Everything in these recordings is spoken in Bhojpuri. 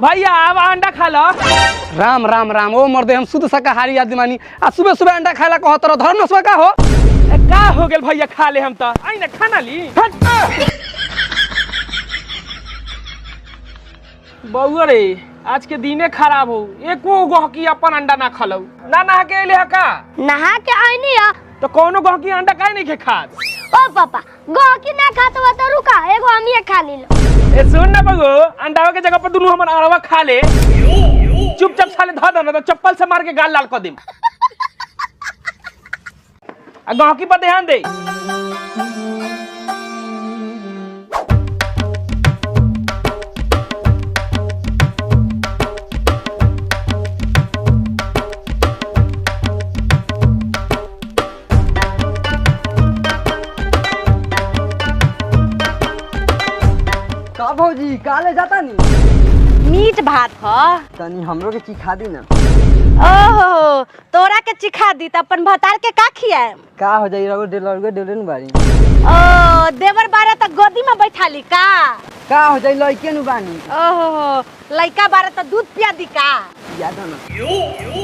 भैया अब अंडा खा लो। राम राम राम ओ मर्दे हम शुद्ध शाकाहारी आदमी मानी आ सुबह सुबह अंडा खाला कहत रह धर्म नस्वा का हो का हो गेल भैया खा ले हम तो आई ना खाना ली बउआ रे आज के दिने खराब हो एको गहकी अपन अंडा ना खलौ ना नहा के ले का नहा के आईनी या तो कोनो गहकी अंडा काहे नहीं के खात ओ पापा गहकी ना खात हो तो रुका एगो हम ये खा ली लो। ए सुन ना बगो अंडावा के जगह पर दुनु हमन अड़वा खा ले चुपचाप साले ध दना तो चप्पल से मार के गाल लाल कर देम आ गहकी पर ध्यान दे। का भौजी काले जाता नी मीट भात ह तनी हमरो के चिखा दी ना। ओहो तोरा के चिखा दी त अपन भतार के का खियाए का हो जाई रगो डेले न बारी ओ देवर बारा त गोदी में बैठाली का हो जाई लइके नु बानी ओहो लइका बारा त दूध पिया दी का याद ना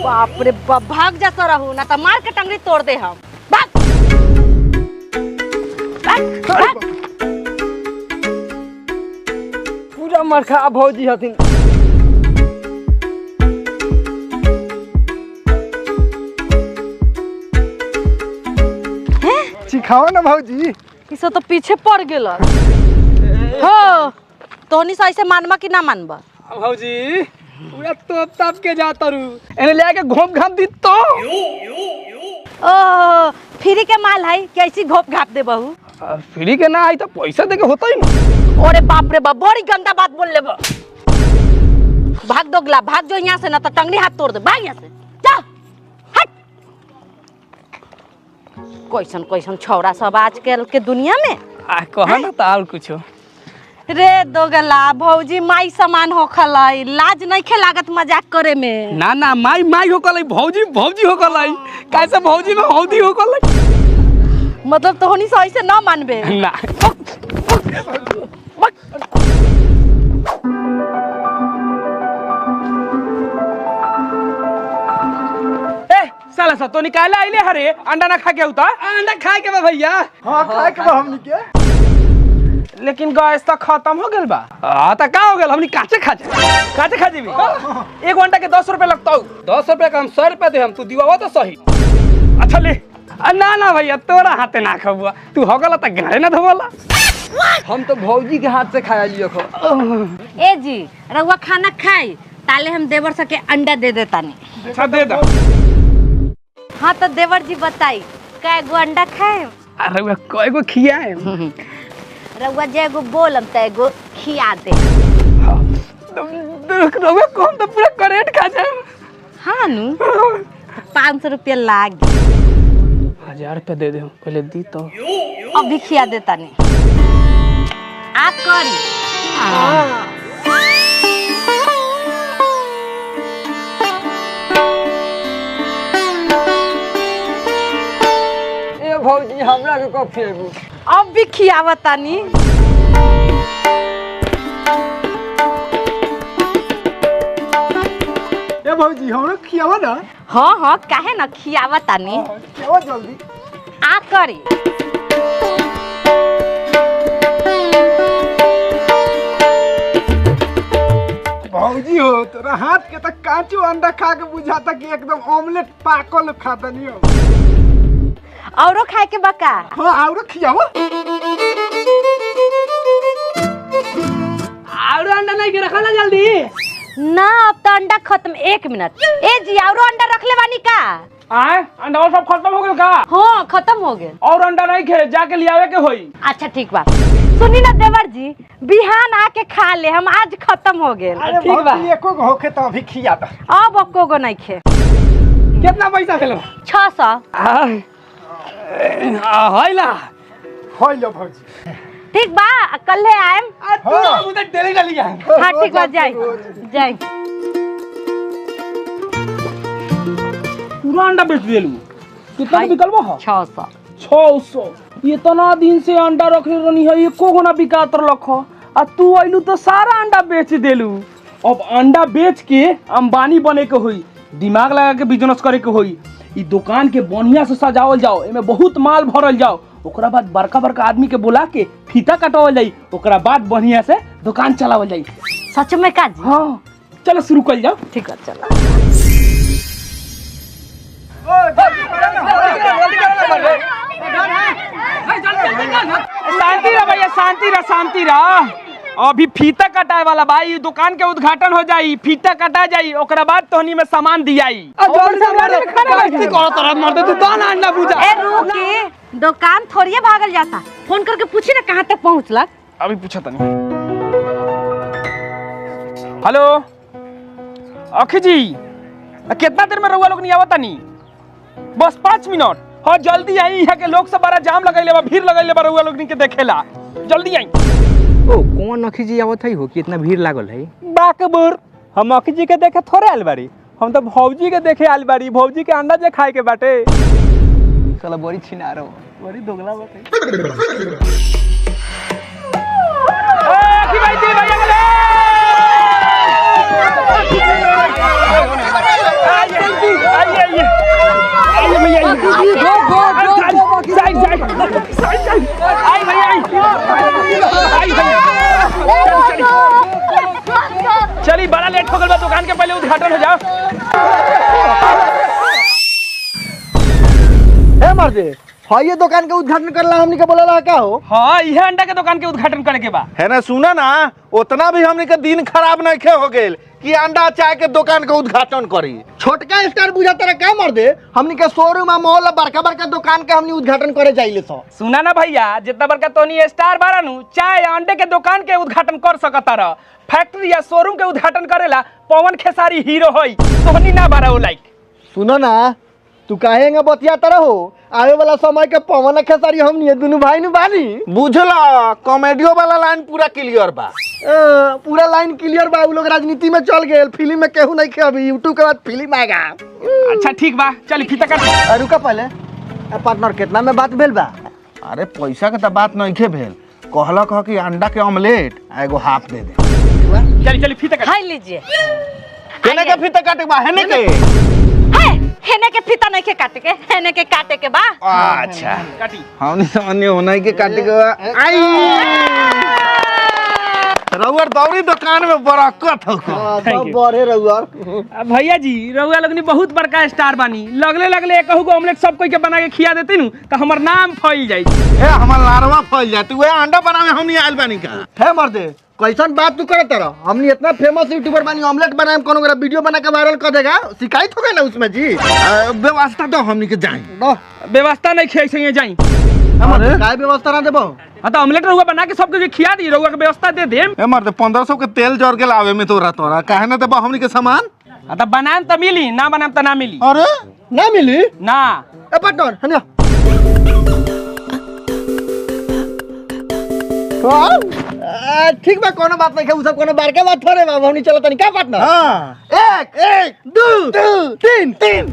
बाप रे बाप भाग जा सो रहू ना त मार के टंगरी तोड़ दे हम भाग भाग पूरा मरखा भौजी हथिन। सिखाओ ना भौजी इसो तो पीछे पड़ गेल हो तोनी से ऐसे मानबा कि ना मानबा भौजी पूरा तोप ताप के जाता रू एने ले के घोप घाप दी तो ओ फ्री के माल है कैसी घोप घाप दे बहू फ्री के ना आई तो पैसा दे के होता ही ना। ओरे बाप रे बाप बड़ी गंदा बात बोल ले भाग दोगला भाग जो यहाँ से ना तो टंगड़ी हाथ तोड़ दे भाग यहाँ से जा हट कैसन कैसन छौरा सब आजकल के दुनिया में आ कहा ना ताल कुछो रे दोगला भौजी माई समान हो खलाई लाज नहीं खे लागत मजाक करे में ना ना माई माई हो कलाई भौजी भौजी हो कलाई कैसे भौजी में हौदी हो कलाई मतलब तोहनी से ऐसे ना मानबे ना ए साला सा तो निकाले आइले हरे अंडा ना खा के उता अंडा खाए के बा भैया। हां खाए के बा हमनी के लेकिन गैस तो खत्म हो गेल बा। हां त का हो गेल हमनी काचे खा जेबी एक घंटा के 10 रुपए लगता 10 रुपए का हम 100 रुपए दे हम तू दिवावा तो सही। अच्छा ले ना ना भैया तोरा हाथे ना खबुआ तू हो गला त घरे ना धोला हम तो भौजी के हाथ से खाया लियो खो। ए जी रउआ खाना खाई ताले हम देवर सके अंडा दे देतानी। अच्छा दे दो। हाँ तो देवर जी बताई कै गो अंडा खाए अरे वे कोई को खियाए रउआ जे एगो बोलम त एगो खिया दे। रउआ कौन तो पूरा करेट खा जाए। हाँ नु 500 रुपया लाग 1000 रुपए दे दे पहले दी तो अभी खिया देतानी आप करी ए भौजी हमरा के कब खिएबू अब भी खियावतानी ए भौजी हमरा खियावा ना। हाँ हाँ काहे ना खियावतानी खियावा जल्दी आ करी भौजी हो तोरा हाथ के तक कांचो अंडा खा के बुझाता कि एकदम ऑमलेट पाकल खाता नहीं हो। औरो खाए के बका हां और खियावा और अंडा नहीं के रखला जल्दी ना अब तो अंडा खत्म 1 मिनट ए जी औरो अंडा रख ले बानी का आए अंडा सब खत्म हो गेल का हाँ खत्म हो गए और अंडा नहीं खे जाके लियावे के होई। अच्छा ठीक बा सुनी ना देवर जी बिहान आके खा ले हम आज खत्म हो गए ठीक बा एको होखे तो अभी खिया दा। अब एको गो नहीं खे कितना पैसा खेलो 600 हैला होइलो भौजी ठीक बा कल आएम तू उधर डेली डाली जा। हाँ ठीक बा जाए जाए पूरा अंडा बेच देलू कितना के बिकलबो ह 600 600 इतना दिन से अंडा रखले रहनी है एको गो ना बिकात रख आ तू आइलू तो सारा अंडा बेच देलू। अब अंडा बेच के अंबानी बने के होई, दिमाग लगा के बिजनेस करे के होई। ई दुकान के बढ़िया से सजावल जाओ, एमे बहुत माल भरल जाओ, ओकरा बाद बड़का बड़का आदमी के बुला के फीता कटवाल जाई, ओकरा बाद बढ़िया से दुकान चलावल जाई। सच में का जी? हाँ चलो शुरू कर जाओ। ठीक है चलो। शांति रह भैया, शांति रह। अभी फीता कटाए वाला भाई, दुकान के उद्घाटन हो जाई, फीता कटा जाई, ओकरा बाद तोहनी में सामान दियाई। ए रुकी, दुकान थोड़ी भागल जाता, फोन करके पूछी ना कहाँ तक पहुँचला। अभी पूछा तनी। हेलो अखी जी, कितना देर में रउआ लोग नहीं आवता नी? बस 5 मिनट। हाँ जल्दी आई, यहाँ के लोग सब बड़ा जाम लगैले बा, भीड़ लगैले बा रउआ लोग के देखेला, जल्दी आई। ओ कौन अखी जी आवत है हो कि इतना भीड़ लागल है? बाकबुर, हम अखी जी के देखे थोड़े आयल बारी, हम तो भौजी के देखे आयल बारी। भौजी के अंडा जे खाए के बाटे। साला बड़ी छिना रहो, बड़ी दोगला बाटे। अखी भाई दे भैया के ले। आइए भैया, चलिए बड़ा लेट हो गया, दुकान के पहले उद्घाटन हो जाओ। हे मर्दे, हाँ ये दुकान का उद्घाटन करला हमनी के बोला का हो? हाँ यह अंडा के दुकान के उद्घाटन करे के बा। है ना, सुना ना, उतना भी हमनी के दिन खराब नहीं खे हो गेल कि अंडा चाय के दुकान के उद्घाटन करी। छोटका स्टार बुझाता रहा का मर्दे? हमनी के शोरूम मॉल बड़का बड़का दुकान के हमनी उद्घाटन करे जाइले सो। सुना ना भैया, जितना बड़का तोनी स्टार बारा नु, चाय अंडे के दुकान के उद्घाटन कर सकता रह। फैक्ट्री या शोरूम के उद्घाटन करेला पवन खेसारी हीरो होई, तोहनी ना बारा लाइक। सुनो ना, तू काहेंगे बतियाता रहो, आवे वाला समय के पवन खेसारी हमनी दोनों भाई नु बानी। बुझला, कॉमेडियो वाला लाइन पूरा क्लियर बा। पूरा लाइन क्लियर बा। उ लोग राजनीति में चल गए, फिल्म में केहू नहीं खे, अभी यूट्यूब के बाद फिल्म आएगा। अच्छा ठीक बा, चल फीता काट। रुका पहले, पार्टनर कितना में बात भेल बा? अरे पैसा के तो बात नहीं खे भेल, कहला कह कि अंडा के ऑमलेट एगो हाफ दे दे। चल फीता काट। हाय लीजिए। केने के फीता काटे बा? हेने के हेने के फीता नहीं के काटे के, हेने के काटे के बा। अच्छा काटी। हमनी सामान्य होना के काटे के बा। आई रउअर दौरी दुकान में बरकत हो। सब बड़े रउअर। भैया जी, रउआ लोगनी बहुत बड़का स्टार बानी, लगले कहू को ऑमलेट सब कोई के बना के खिया देती नु तो हमर नाम फैल जाई। ए हमर लारवा फैल जाए, तू अंडा बनावे हमनी आइल बानी का? है मर्दे, कैसन बात तू करत रह? हमनी इतना फेमस यूट्यूबर बानी, ऑमलेट बनाए कोनो मेरा वीडियो बना के वायरल कर देगा, शिकायत हो गई ना उसमें जी। व्यवस्था तो हमनी के जाई। व्यवस्था नहीं खे सही जाई। काय व्यवस्था ना देबो? हाँ तो ऑमलेट रउआ बना के सबके खिया दी, रउआ के व्यवस्था दे देम। ए मर्द 1500 के तेल जर के लावे में तोरा काहे ना देबा हमनी के सामान? हाँ तो बनाम तो मिली, ना बनाम तो ना मिली। अरे ना मिली ना। ए पार्टनर हनिया। ठीक बा, कोनो बात नहीं है, उ सब कोनो बारका बात थोड़े बा, हमनी चलत नहीं का पार्टनर? हां, 1 2 3